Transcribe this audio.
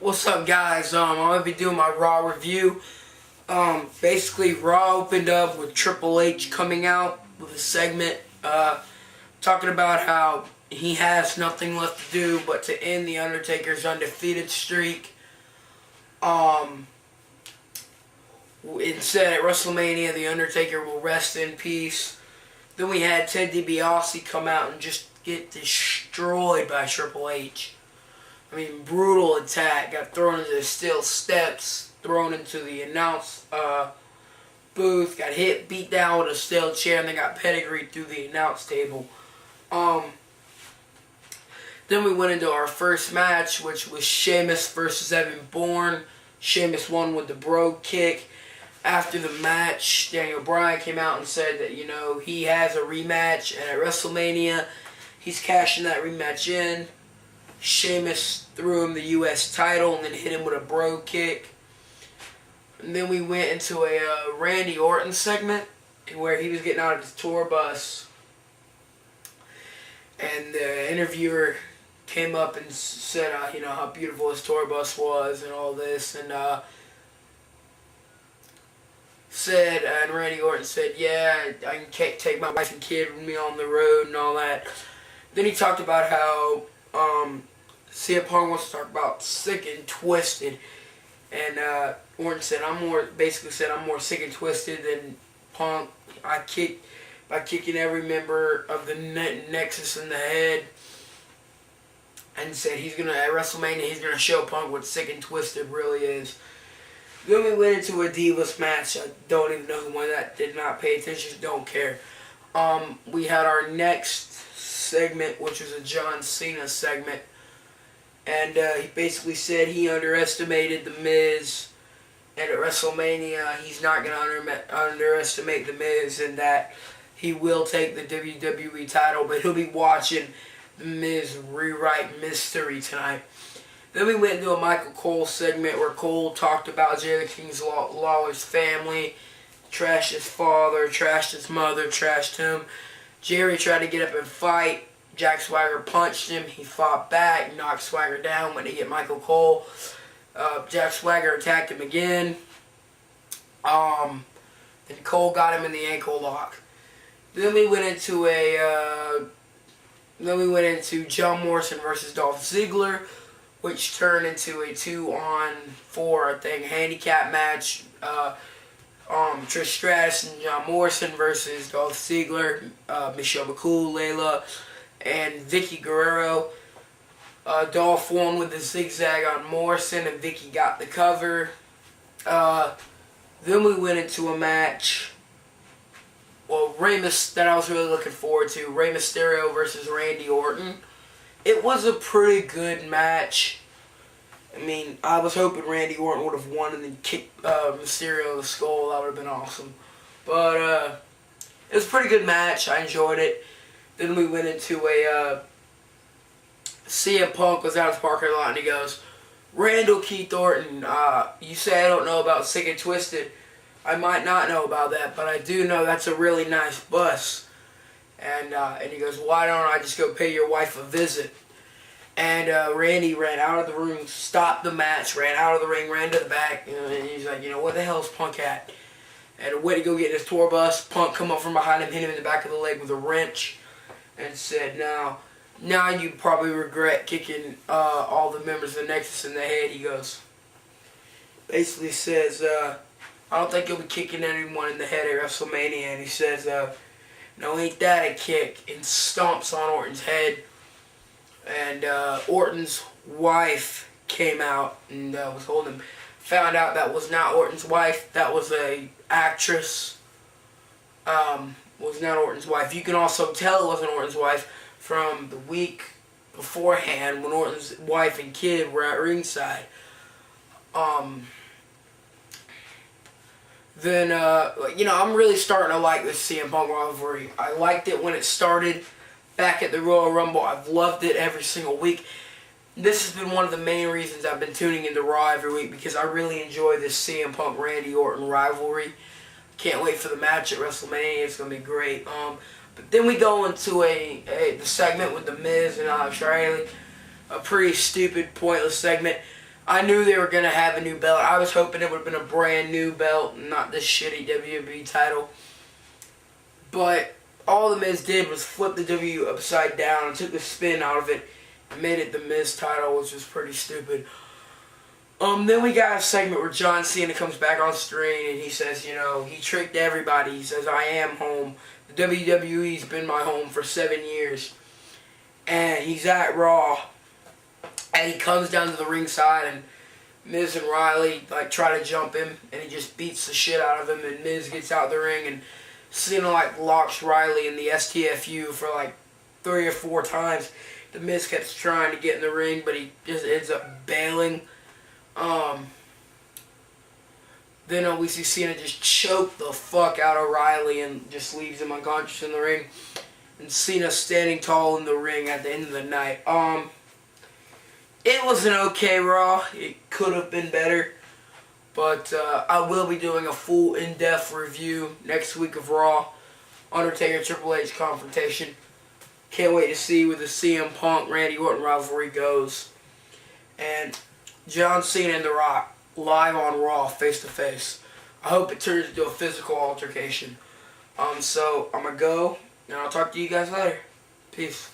What's up, guys? I'm gonna be doing my Raw review. Basically, Raw opened up with Triple H coming out with a segment talking about how he has nothing left to do but to end the Undertaker's undefeated streak. Instead, at WrestleMania, the Undertaker will rest in peace. Then we had Ted DiBiase come out and just get destroyed by Triple H. I mean, brutal attack. Got thrown into the steel steps, thrown into the announce booth, got hit, beat down with a steel chair, and then got pedigreed through the announce table. Then we went into our first match, which was Sheamus versus Evan Bourne. Sheamus won with the Brogue Kick. After the match, Daniel Bryan came out and said that, he has a rematch, and at WrestleMania, he's cashing that rematch in. Sheamus threw him the U.S. title and then hit him with a Brogue Kick. And then we went into a Randy Orton segment where he was getting out of his tour bus. And the interviewer came up and said, how beautiful his tour bus was and all this. And Randy Orton said, yeah, I can take my wife and kid with me on the road and all that. Then he talked about how CM Punk wants to talk about sick and twisted, and Orton said, I'm more sick and twisted than Punk. By kicking every member of the Nexus in the head, and said at WrestleMania he's gonna show Punk what sick and twisted really is. Then we went into a Divas match. I don't even know who won that. Did not pay attention. Don't care. We had our next segment, which was a John Cena segment. And he basically said he underestimated The Miz. And at WrestleMania, he's not going to underestimate The Miz, and that he will take the WWE title, but he'll be watching The Miz rewrite mystery tonight. Then we went into a Michael Cole segment where Cole talked about Jerry King Lawler's family, trashed his father, trashed his mother, trashed him. Jerry tried to get up and fight. Jack Swagger punched him. He fought back, knocked Swagger down, went to get Michael Cole. Jack Swagger attacked him again. Then Cole got him in the ankle lock. Then we went into John Morrison versus Dolph Ziggler, which turned into a 2-on-4 handicap match. Trish Stratus and John Morrison versus Dolph Ziggler, Michelle McCool, Layla, and Vicky Guerrero. Dolph won with a zigzag on Morrison, and Vicky got the cover. Then we went into a match, that I was really looking forward to, Rey Mysterio versus Randy Orton. It was a pretty good match. I mean, I was hoping Randy Orton would have won and then kicked Mysterio in the skull. That would have been awesome. But it was a pretty good match. I enjoyed it. Then we went into a CM Punk was out of the parking lot and he goes, Randall Keith Orton, you say I don't know about Sick and Twisted. I might not know about that, but I do know that's a really nice bus. And he goes, why don't I just go pay your wife a visit? And Randy ran out of the room, stopped the match, ran out of the ring, ran to the back, and he's like, where the hell's Punk at? And went to go get his tour bus. Punk come up from behind him, hit him in the back of the leg with a wrench, and said, now you probably regret kicking all the members of the Nexus in the head. He goes, basically says, I don't think he'll be kicking anyone in the head at WrestleMania. And he says, no, ain't that a kick? And stomps on Orton's head. And Orton's wife came out and was holding him. Found out that was not Orton's wife. That was a actress. Was not Orton's wife. You can also tell it wasn't Orton's wife from the week beforehand when Orton's wife and kid were at ringside. Then, I'm really starting to like this CM Punk rivalry. I liked it when it started back at the Royal Rumble. I've loved it every single week. This has been one of the main reasons I've been tuning into Raw every week, because I really enjoy this CM Punk Randy Orton rivalry. Can't wait for the match at WrestleMania. It's going to be great. But then we go into the segment with The Miz and Alex Riley. A pretty stupid, pointless segment. I knew they were going to have a new belt. I was hoping it would have been a brand new belt, not this shitty WWE title. But all The Miz did was flip the W upside down and took the spin out of it and made it the Miz title, which was pretty stupid. Then we got a segment where John Cena comes back on screen and he says, you know, he tricked everybody. He says, I am home. The WWE's been my home for 7 years. And he's at Raw. And he comes down to the ringside and Miz and Riley like try to jump him and he just beats the shit out of him and Miz gets out the ring and Cena like locks Riley in the STFU for like 3 or 4 times. The Miz keeps trying to get in the ring but he just ends up bailing. Then we see Cena just choke the fuck out of Riley and just leaves him unconscious in the ring. And Cena standing tall in the ring at the end of the night. It was an okay Raw. It could have been better. But I will be doing a full in-depth review next week of Raw. Undertaker Triple H confrontation. Can't wait to see where the CM Punk Randy Orton rivalry goes. And John Cena and The Rock live on Raw face to face. I hope it turns into a physical altercation. So I'm gonna go and I'll talk to you guys later. Peace.